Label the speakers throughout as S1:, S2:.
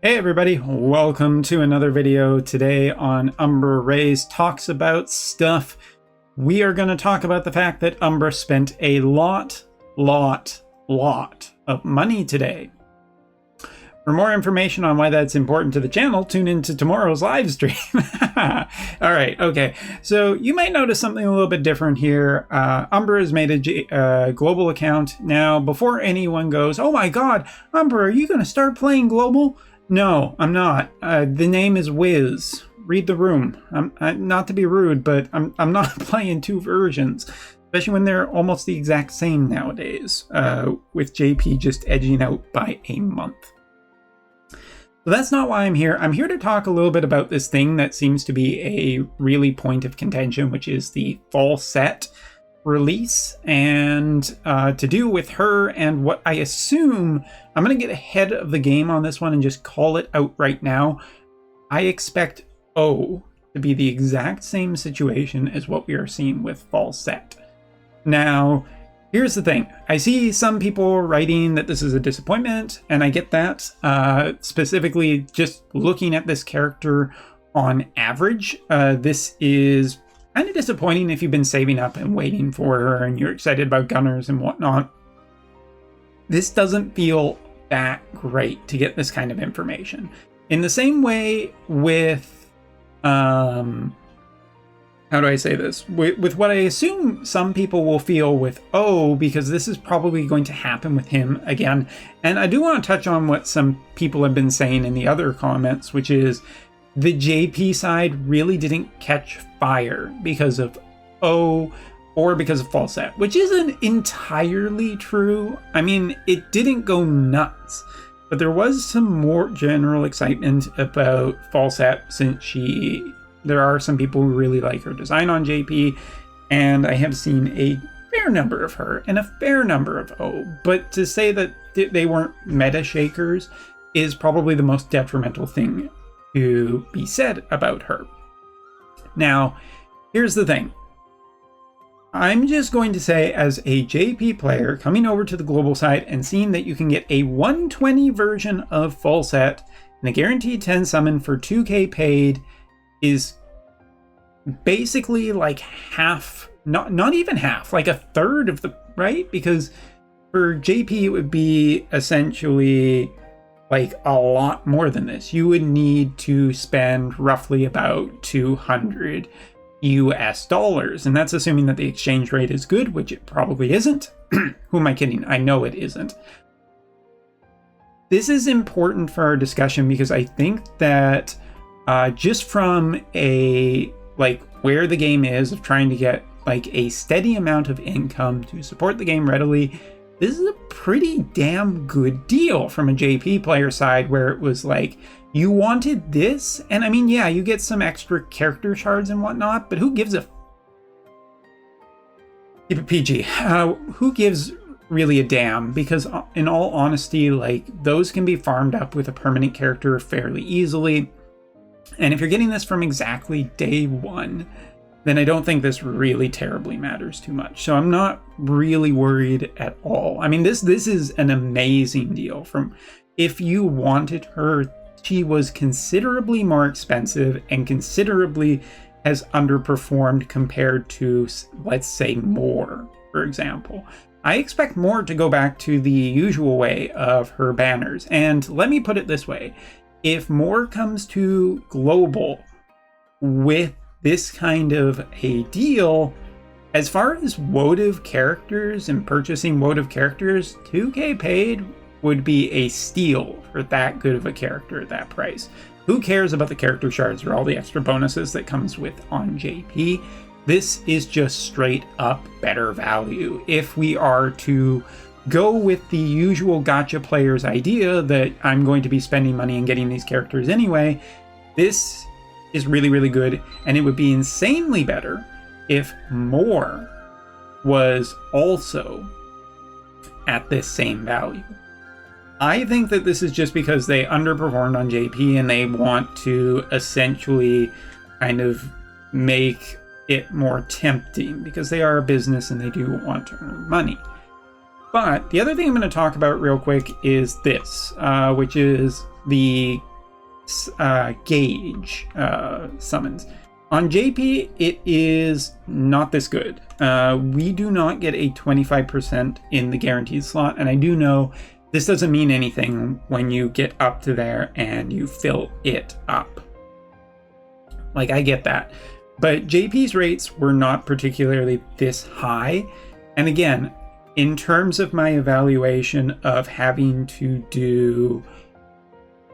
S1: Hey everybody, welcome to another video. Today on Umbra Rays Talks About Stuff, we are going to talk about the fact that Umbra spent a lot of money today. For more information on why that's important to the channel, tune into tomorrow's live stream. Alright, okay. So you might notice something a little bit different here. Umbra has made a global account. Now, before anyone goes, oh my god, Umbra, are you going to start playing global? No, I'm not. The name is Wiz. Read the room. I'm not to be rude, but I'm not playing two versions, especially when they're almost the exact same nowadays, with JP just edging out by a month. So that's not why I'm here. I'm here to talk a little bit about this thing that seems to be a really point of contention, which is the fall set release, and to do with her and what I assume. I'm going to get ahead of the game on this one and just call it out right now. I expect O to be the exact same situation as what we are seeing with fall set. Now, here's the thing. I see some people writing that this is a disappointment, and I get that. Specifically, just looking at this character on average, this is kind of disappointing if you've been saving up and waiting for her and you're excited about gunners and whatnot. This doesn't feel that great to get this kind of information. In the same way with, how do I say this? With what I assume some people will feel with O, because this is probably going to happen with him again. And I do want to touch on what some people have been saying in the other comments, which is the JP side really didn't catch fire because of O or because of fall set, which isn't entirely true. I mean, it didn't go nuts, but there was some more general excitement about fall set since there are some people who really like her design on JP, and I have seen a fair number of her and a fair number of O, but to say that they weren't meta shakers is probably the most detrimental thing to be said about her. Now, here's the thing. I'm just going to say, as a JP player coming over to the global side and seeing that you can get a 120 version of full set and a guaranteed 10 summon for 2k paid is basically like half, not even half, like a third of the, right? Because for JP it would be essentially like a lot more than this. You would need to spend roughly about 200 US dollars, and that's assuming that the exchange rate is good, which it probably isn't. Who am I kidding? I know it isn't. This is important for our discussion because I think that just from a where the game is of trying to get like a steady amount of income to support the game readily, this is a pretty damn good deal from a JP player side, where it was like, you wanted this, and I mean, yeah, you get some extra character shards and whatnot, but who gives a... Keep it PG. Who gives really a damn? Because in all honesty, like, those can be farmed up with a permanent character fairly easily. And if you're getting this from exactly day one, then I don't think this really terribly matters too much. So I'm not really worried at all. I mean, this is an amazing deal. From if you wanted her, she was considerably more expensive and considerably has underperformed compared to, let's say, more, for example. I expect more to go back to the usual way of her banners. And let me put it this way. If more comes to global with this kind of a deal, as far as Wotv characters and purchasing Wotv characters, 2k paid would be a steal for that good of a character at that price. Who cares about the character shards or all the extra bonuses that comes with on JP? This is just straight up better value. If we are to go with the usual gacha player's idea that I'm going to be spending money and getting these characters anyway, this is really, really good, and it would be insanely better if more was also at this same value. I think that this is just because they underperformed on JP and they want to essentially kind of make it more tempting because they are a business and they do want to earn money. But the other thing I'm going to talk about real quick is this, which is the gauge summons. On JP, it is not this good. We do not get a 25% in the guaranteed slot, and I do know this doesn't mean anything when you get up to there and you fill it up. Like, I get that. But JP's rates were not particularly this high. And again, in terms of my evaluation of having to do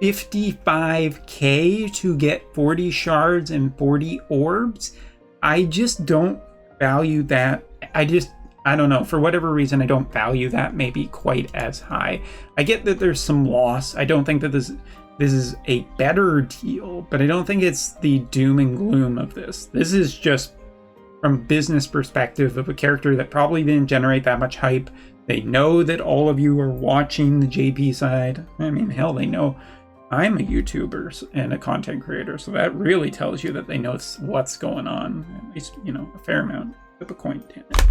S1: 55k to get 40 shards and 40 orbs, I just don't value that. I don't know, for whatever reason, I don't value that maybe quite as high. I get that there's some loss. I don't think that this is a better deal, but I don't think it's the doom and gloom of this. This is just from a business perspective of a character that probably didn't generate that much hype. They know that all of you are watching the JP side. I mean, hell, they know I'm a YouTuber and a content creator, so that really tells you that they know what's going on. At least, you know, a fair amount. Flip a coin, damn it.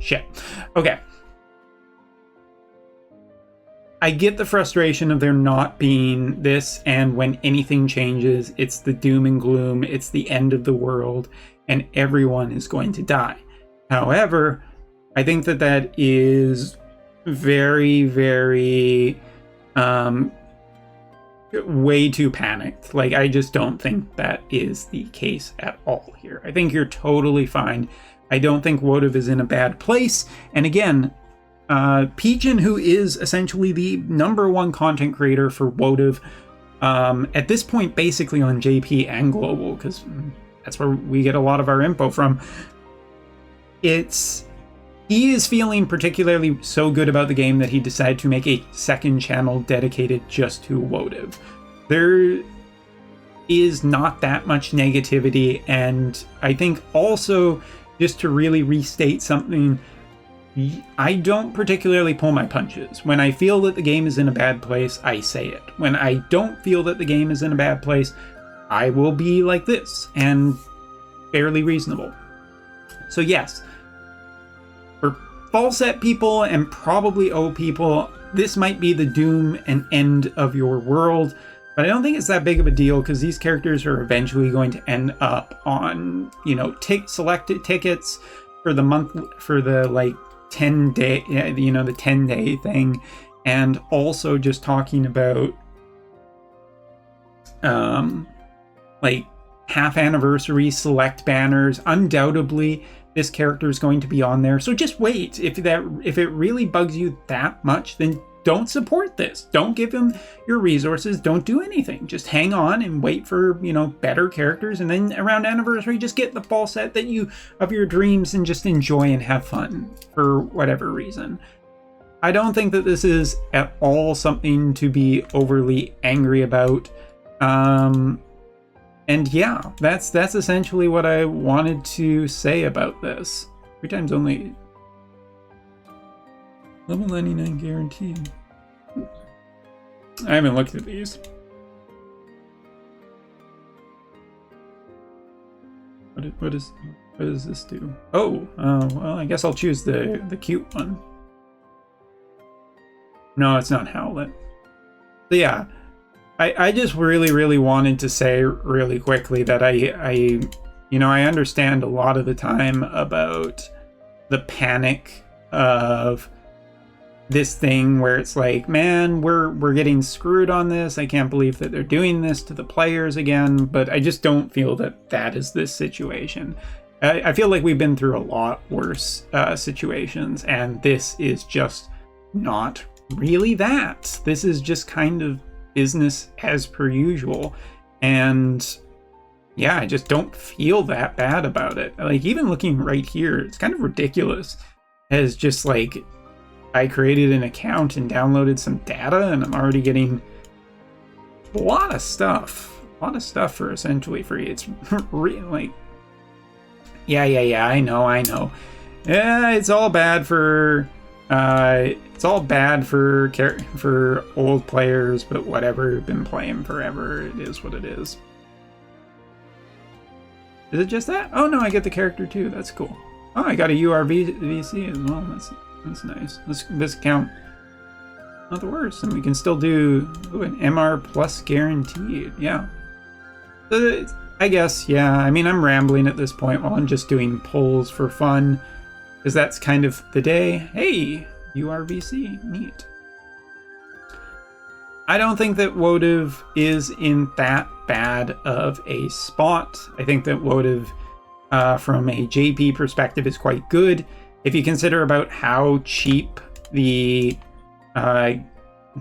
S1: Shit. Okay. I get the frustration of there not being this, and when anything changes, it's the doom and gloom, it's the end of the world, and everyone is going to die. However, I think that that is very, very way too panicked. Like, I just don't think that is the case at all here. I think you're totally fine. I don't think Wotv is in a bad place. And again, Peachin, who is essentially the #1 content creator for Wotv, at this point basically on JP and Global, because that's where we get a lot of our info from, he is feeling particularly so good about the game that he decided to make a second channel dedicated just to Wotv. There is not that much negativity, and I think also, just to really restate something, I don't particularly pull my punches. When I feel that the game is in a bad place, I say it. When I don't feel that the game is in a bad place, I will be like this, and fairly reasonable. So yes, for Falset people and probably O people, this might be the doom and end of your world, but I don't think it's that big of a deal, because these characters are eventually going to end up on, you know, selected tickets for the month, for the like 10-day, you know, the 10-day thing, and also just talking about like half anniversary select banners. Undoubtedly this character is going to be on there, so just wait. If it really bugs you that much, then don't support this. Don't give him your resources. Don't do anything. Just hang on and wait for, you know, better characters, and then around anniversary, just get the fall set of your dreams and just enjoy and have fun for whatever reason. I don't think that this is at all something to be overly angry about. And yeah, that's essentially what I wanted to say about this. 3 times only. Level 99 guaranteed. I haven't looked at these. What does this do? Oh, well, I guess I'll choose the cute one. No, it's not Howlet. So yeah, I just really wanted to say really quickly that I understand a lot of the time about the panic of this thing where it's like, man, we're getting screwed on this. I can't believe that they're doing this to the players again, but I just don't feel that that is this situation. I feel like we've been through a lot worse situations, and this is just not really that. This is just kind of business as per usual, and yeah, I just don't feel that bad about it. Like, even looking right here, it's kind of ridiculous as just like, I created an account and downloaded some data, and I'm already getting a lot of stuff for essentially free. It's really like, yeah, I know. Yeah, it's all bad for for old players, but whatever. Been playing forever. It is what it is. Is it just that? Oh no, I get the character too. That's cool. Oh, I got a URVC as well. That's nice. This account not the worst. And we can still do an MR plus guaranteed. Yeah. I guess, yeah. I mean, I'm rambling at this point while I'm just doing polls for fun, because that's kind of the day. Hey, URVC, neat. I don't think that Wotv is in that bad of a spot. I think that Wotv, from a JP perspective, is quite good. If you consider about how cheap the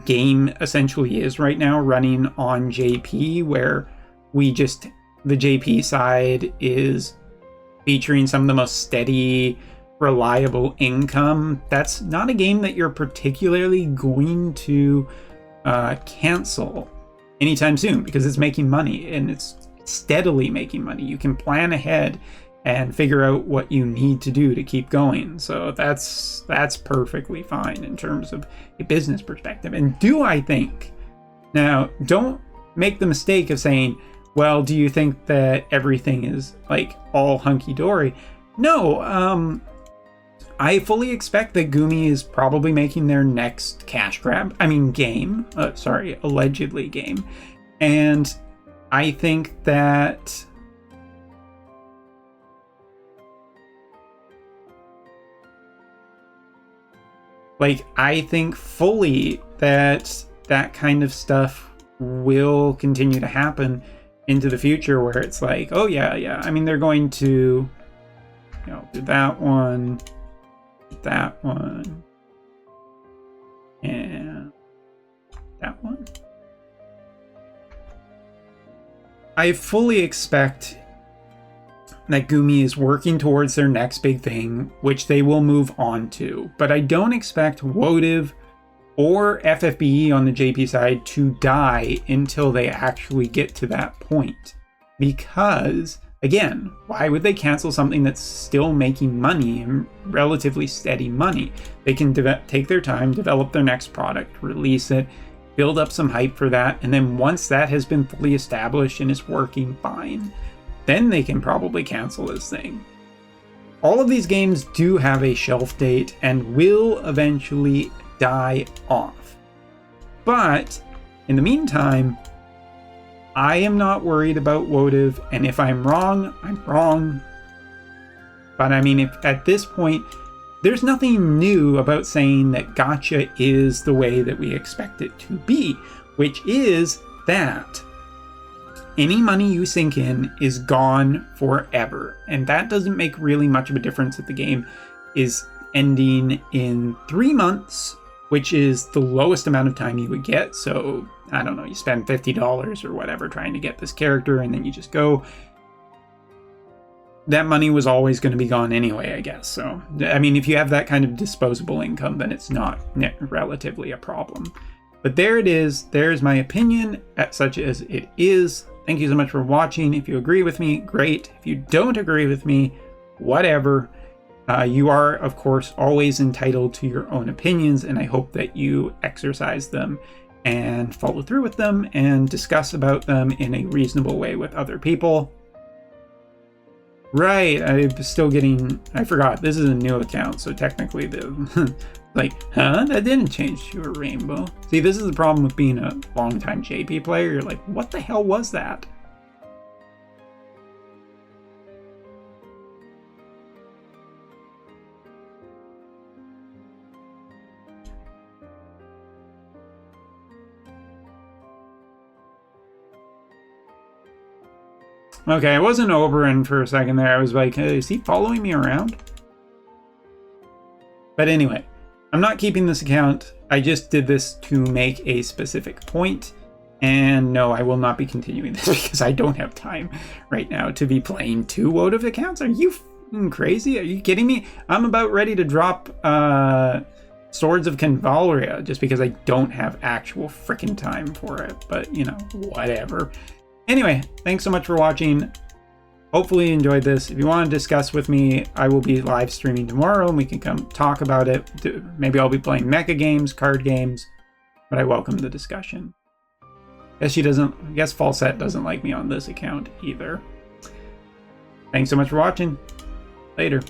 S1: game essentially is right now, running on JP, where the JP side is featuring some of the most steady, reliable income, that's not a game that you're particularly going to cancel anytime soon, because it's making money and it's steadily making money. You can plan ahead and figure out what you need to do to keep going. So that's perfectly fine in terms of a business perspective. And do I think, now don't make the mistake of saying, well, do you think that everything is like all hunky-dory? No, I fully expect that Gumi is probably making their next cash grab. I mean, allegedly game. And I think that I think fully that that kind of stuff will continue to happen into the future, where it's like, oh yeah. I mean, they're going to, do that one, and that one. I fully expect that Gumi is working towards their next big thing, which they will move on to. But I don't expect Wotv or FFBE on the JP side to die until they actually get to that point. Because, again, why would they cancel something that's still making money and relatively steady money? They can take their time, develop their next product, release it, build up some hype for that, and then once that has been fully established and is working fine, then they can probably cancel this thing. All of these games do have a shelf date and will eventually die off. But in the meantime, I am not worried about Wotv, and if I'm wrong, I'm wrong. But I mean, if at this point, there's nothing new about saying that gacha is the way that we expect it to be, which is that any money you sink in is gone forever. And that doesn't make really much of a difference if the game is ending in 3 months, which is the lowest amount of time you would get. So, I don't know, you spend $50 or whatever trying to get this character, and then you just go. That money was always going to be gone anyway, I guess. So, I mean, if you have that kind of disposable income, then it's not relatively a problem. But there it is. There's my opinion, such as it is. Thank you so much for watching. If you agree with me, great. If you don't agree with me, whatever. You are, of course, always entitled to your own opinions, and I hope that you exercise them and follow through with them and discuss about them in a reasonable way with other people. Right, I'm still getting... I forgot, this is a new account, so technically the... that didn't change to a rainbow. See, this is the problem with being a long-time JP player. You're like, what the hell was that? Okay, I wasn't Oberon for a second there. I was like, hey, is he following me around? But anyway, I'm not keeping this account. I just did this to make a specific point. And no, I will not be continuing this because I don't have time right now to be playing 2 Wotv accounts. Are you crazy? Are you kidding me? I'm about ready to drop Swords of Convalria just because I don't have actual freaking time for it. But, whatever. Anyway, thanks so much for watching. Hopefully you enjoyed this. If you want to discuss with me, I will be live streaming tomorrow and we can come talk about it. Maybe I'll be playing mecha games, card games, but I welcome the discussion. I guess Falset doesn't like me on this account either. Thanks so much for watching. Later.